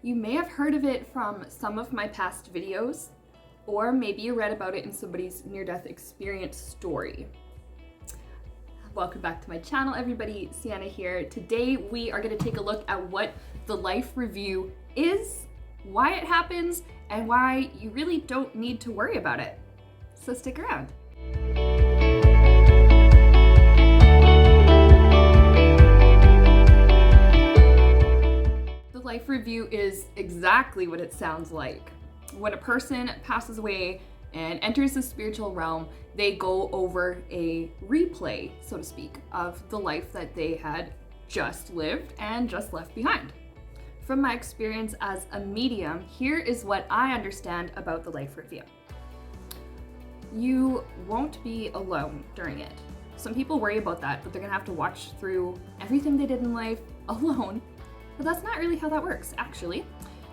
You may have heard of it from some of my past videos, or maybe you read about it in somebody's near-death experience story. Welcome back to my channel, everybody. Sienna here. Today we are going to take a look at what the life review is, why it happens, and why you really don't need to worry about it. So stick around. The life review is exactly what it sounds like. When a person passes away and enters the spiritual realm, they go over a replay, so to speak, of the life that they had just lived and just left behind. From my experience as a medium, here is what I understand about the life review. You won't be alone during it. Some people worry about that they're gonna have to watch through everything they did in life alone, but that's not really how that works, actually.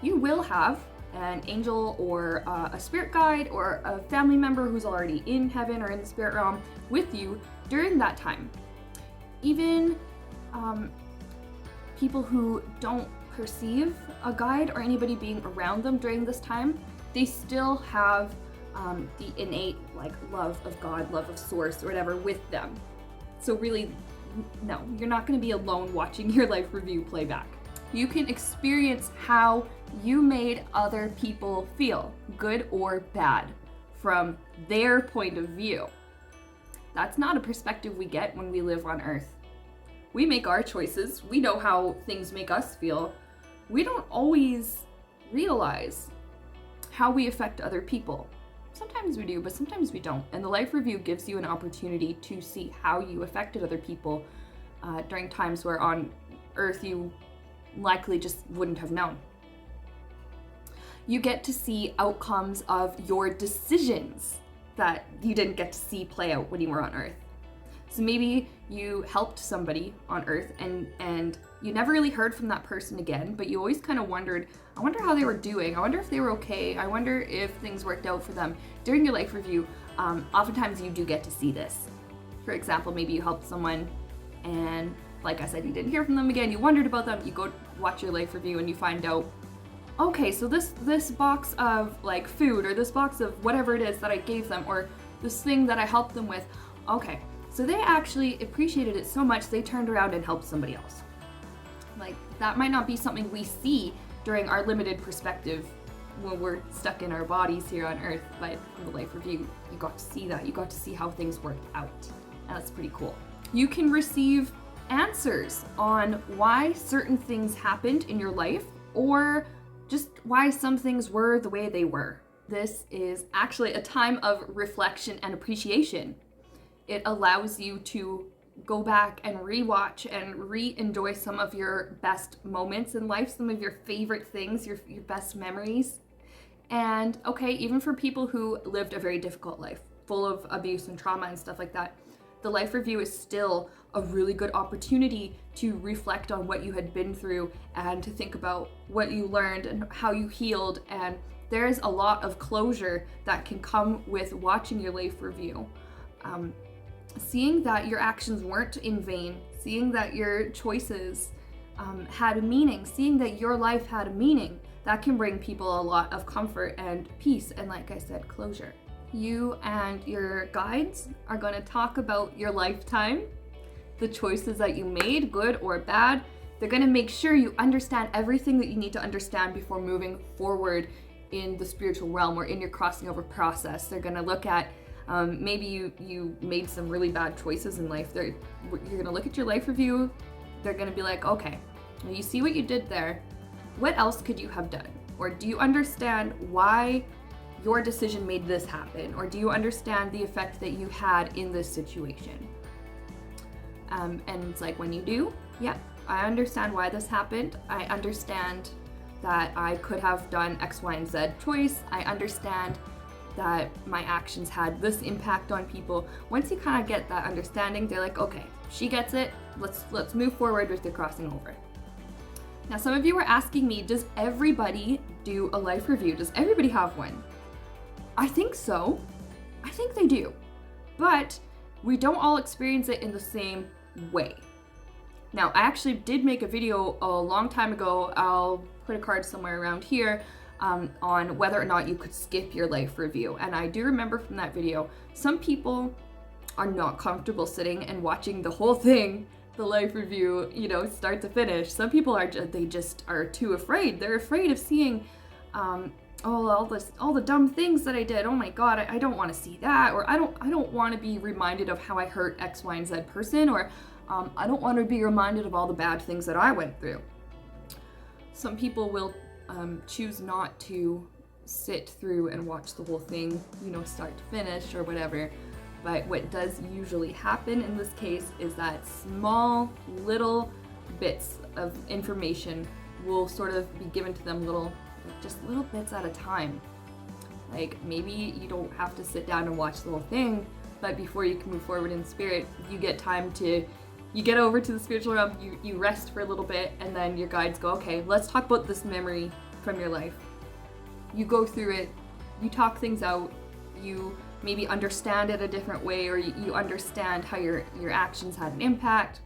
You will have an angel or a spirit guide or a family member who's already in heaven or in the spirit realm with you during that time. Even people who don't perceive a guide or anybody being around them during this time, they still have the innate love of God, love of source or whatever with them. So really, no, you're not going to be alone watching your life review playback. You can experience how you made other people feel, good or bad, from their point of view. That's not a perspective we get when we live on Earth. We make our choices. We know how things make us feel. We don't always realize how we affect other people. Sometimes we do, but sometimes we don't. And the life review gives you an opportunity to see how you affected other people during times where on Earth you likely just wouldn't have known. You get to see outcomes of your decisions that you didn't get to see play out when you were on Earth. So maybe you helped somebody on Earth and you never really heard from that person again, but you always kind of wondered, I wonder how they were doing. I wonder if they were okay. I wonder if things worked out for them. During your life review, oftentimes you do get to see this. For example, maybe you helped someone and like I said, you didn't hear from them again. You wondered about them. You go watch your life review and you find out, okay, so this box of food or this box of whatever it is that I gave them or this thing that I helped them with, okay, so they actually appreciated it so much they turned around and helped somebody else. That might not be something we see during our limited perspective when we're stuck in our bodies here on Earth, but in the life review, you got to see that. You got to see how things worked out. And that's pretty cool. You can receive answers on why certain things happened in your life or just why some things were the way they were. This is actually a time of reflection and appreciation. It allows you to go back and rewatch and re-enjoy some of your best moments in life, some of your favorite things, your best memories. And okay, even for people who lived a very difficult life, full of abuse and trauma and stuff like that, the life review is still a really good opportunity to reflect on what you had been through and to think about what you learned and how you healed. And there's a lot of closure that can come with watching your life review. Seeing that your actions weren't in vain, seeing that your choices had a meaning, seeing that your life had a meaning, that can bring people a lot of comfort and peace and, like I said, closure. You and your guides are going to talk about your lifetime, the choices that you made, good or bad. They're going to make sure you understand everything that you need to understand before moving forward in the spiritual realm or in your crossing over process. They're going to look at maybe you made some really bad choices in life. You're going to look at your life review. They're going to be like, okay, well, you see what you did there. What else could you have done? Or do you understand why your decision made this happen? Or do you understand the effect that you had in this situation? And it's like, when you do, yeah, I understand why this happened. I understand that I could have done X, Y, and Z choice. I understand that my actions had this impact on people. Once you kind of get that understanding, they're like, okay, she gets it. Let's move forward with the crossing over. Now, some of you were asking me, does everybody do a life review? Does everybody have one? I think so. I think they do. But we don't all experience it in the same way. Now, I actually did make a video a long time ago, I'll put a card somewhere around here, on whether or not you could skip your life review. And I do remember from that video, some people are not comfortable sitting and watching the whole thing, the life review, you know, start to finish. Some people are just are too afraid. They're afraid of seeing all the dumb things that I did. Oh my god, I don't want to see that, or I don't want to be reminded of how I hurt X, Y, and Z person, or I don't want to be reminded of all the bad things that I went through. Some people will choose not to sit through and watch the whole thing, you know, start to finish or whatever. But what does usually happen in this case is that small little bits of information will sort of be given to them, just little bits at a time. Like, maybe you don't have to sit down and watch the whole thing, but before you can move forward in spirit, you get time to, you get over to the spiritual realm, you rest for a little bit, and then your guides go, okay, let's talk about this memory from your life. You go through it, you talk things out, you maybe understand it a different way, or you understand how your actions had an impact.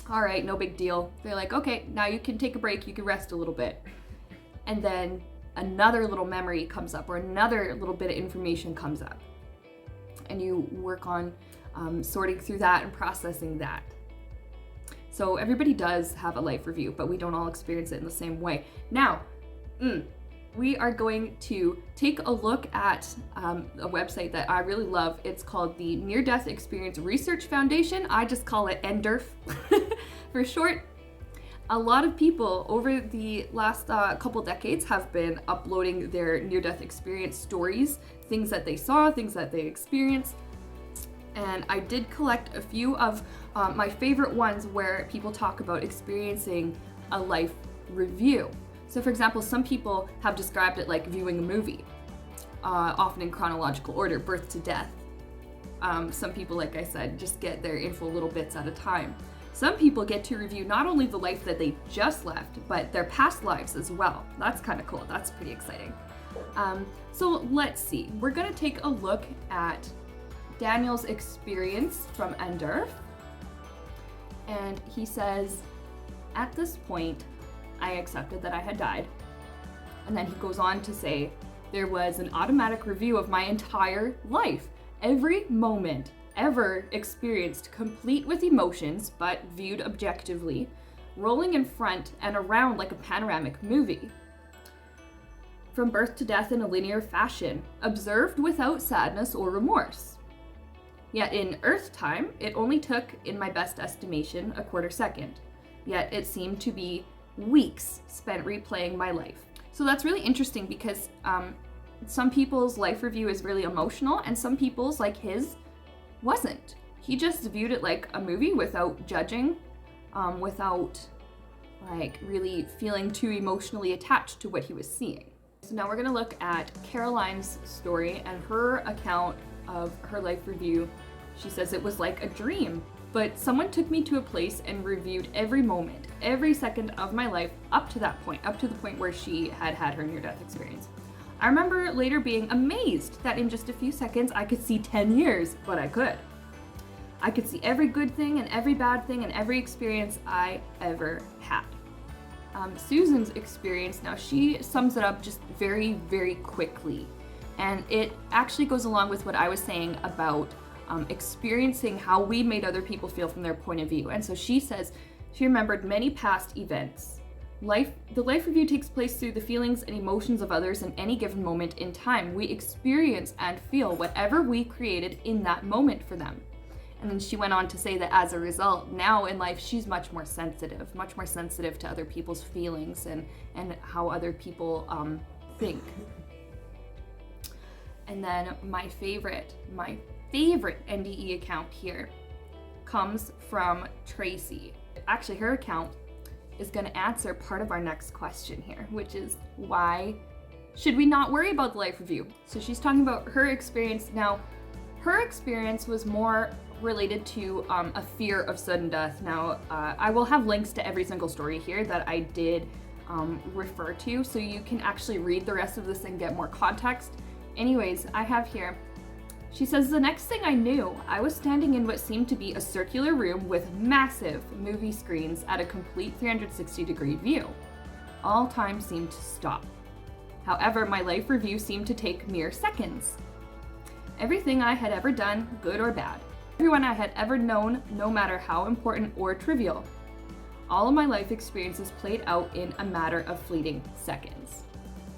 All right, no big deal. They're like, okay, now you can take a break, you can rest a little bit. And then another little memory comes up, or another little bit of information comes up. And you work on sorting through that and processing that. So everybody does have a life review, but we don't all experience it in the same way. Now, we are going to take a look at a website that I really love. It's called the Near-Death Experience Research Foundation. I just call it NDERF for short. A lot of people over the last couple decades have been uploading their near-death experience stories, things that they saw, things that they experienced. And I did collect a few of my favorite ones where people talk about experiencing a life review. So for example, some people have described it like viewing a movie, often in chronological order, birth to death. Some people, like I said, just get their info little bits at a time. Some people get to review not only the life that they just left, but their past lives as well. That's kind of cool. That's pretty exciting. So let's see. We're going to take a look at Daniel's experience from NDERF. And he says, at this point, I accepted that I had died. And then he goes on to say, there was an automatic review of my entire life. Every moment ever experienced, complete with emotions, but viewed objectively, rolling in front and around like a panoramic movie. From birth to death in a linear fashion, observed without sadness or remorse. Yet in Earth time, it only took, in my best estimation, a quarter second. Yet it seemed to be weeks spent replaying my life. So that's really interesting because some people's life review is really emotional, and some people's, like his, wasn't. He just viewed it like a movie without judging, without like really feeling too emotionally attached to what he was seeing. So now we're gonna look at Caroline's story and her account of her life review. She says it was like a dream, but someone took me to a place and reviewed every moment, every second of my life up to that point, up to the point where she had had her near-death experience. I remember later being amazed that in just a few seconds I could see 10 years, but I could. I could see every good thing and every bad thing and every experience I ever had. Susan's experience, now she sums it up just very, very quickly. And it actually goes along with what I was saying about experiencing how we made other people feel from their point of view. And so she says she remembered many past events. The life review takes place through the feelings and emotions of others in any given moment in time. We experience and feel whatever we created in that moment for them. And then she went on to say that as a result, now in life, she's much more sensitive to other people's feelings and how other people think. And then my favorite NDE account here comes from Tracy. Actually, her account is going to answer part of our next question here, which is why should we not worry about the life review? So she's talking about her experience. Now, her experience was more related to a fear of sudden death. Now, I will have links to every single story here that I did refer to, so you can actually read the rest of this and get more context. Anyways, I have here, She says, the next thing I knew, I was standing in what seemed to be a circular room with massive movie screens at a complete 360-degree view. All time seemed to stop. However, my life review seemed to take mere seconds. Everything I had ever done, good or bad, everyone I had ever known, no matter how important or trivial, all of my life experiences played out in a matter of fleeting seconds.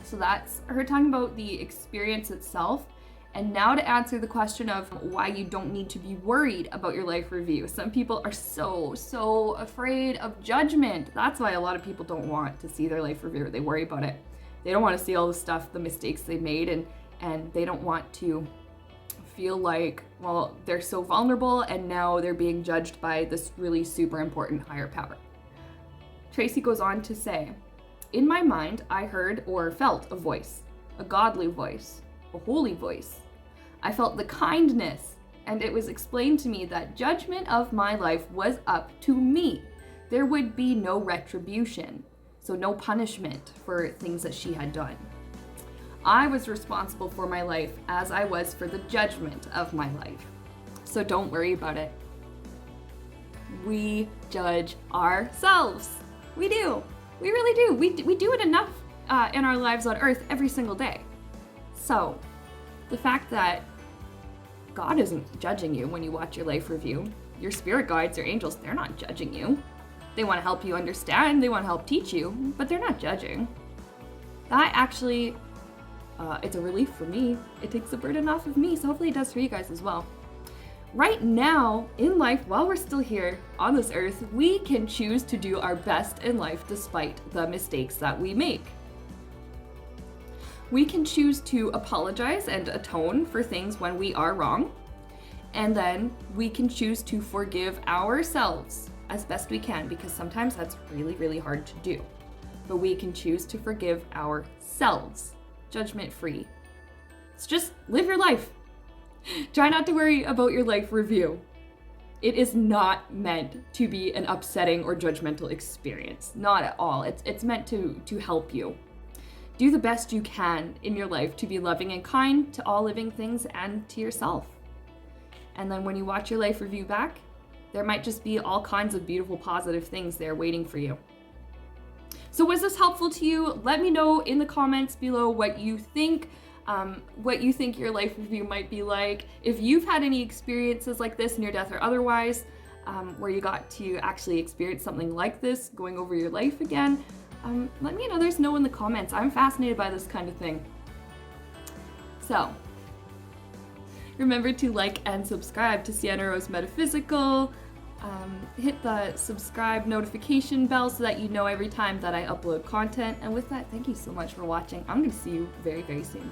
So that's her talking about the experience itself. And now to answer the question of why you don't need to be worried about your life review. Some people are so afraid of judgment. That's why a lot of people don't want to see their life review. They worry about it. They don't want to see all the stuff, the mistakes they made, and they don't want to feel like, well, they're so vulnerable and now they're being judged by this really super important higher power. Tracy goes on to say, in my mind, I heard or felt a voice, a godly voice, a holy voice. I felt the kindness, and it was explained to me that judgment of my life was up to me. There would be no retribution, so no punishment for things that she had done. I was responsible for my life as I was for the judgment of my life. So don't worry about it. We judge ourselves. We do. We really do. We do it enough in our lives on earth every single day. So the fact that God isn't judging you when you watch your life review, your spirit guides, your angels, they're not judging you. They want to help you understand, they want to help teach you, but they're not judging. That actually, it's a relief for me. It takes the burden off of me, so hopefully it does for you guys as well. Right now in life, while we're still here on this earth, we can choose to do our best in life despite the mistakes that we make. We can choose to apologize and atone for things when we are wrong, and then we can choose to forgive ourselves as best we can, because sometimes that's really hard to do. But we can choose to forgive ourselves, judgment-free. It's just live your life. Try not to worry about your life review. It is not meant to be an upsetting or judgmental experience. Not at all. It's meant to help you. Do the best you can in your life to be loving and kind to all living things and to yourself. And then when you watch your life review back, there might just be all kinds of beautiful, positive things there waiting for you. So was this helpful to you? Let me know in the comments below what you think your life review might be like. If you've had any experiences like this, near death or otherwise, where you got to actually experience something like this, going over your life again, let me and others know in the comments. I'm fascinated by this kind of thing. So, remember to like and subscribe to Sienna Rose Metaphysical. Hit the subscribe notification bell so that you know every time that I upload content. And with that, thank you so much for watching. I'm going to see you very soon.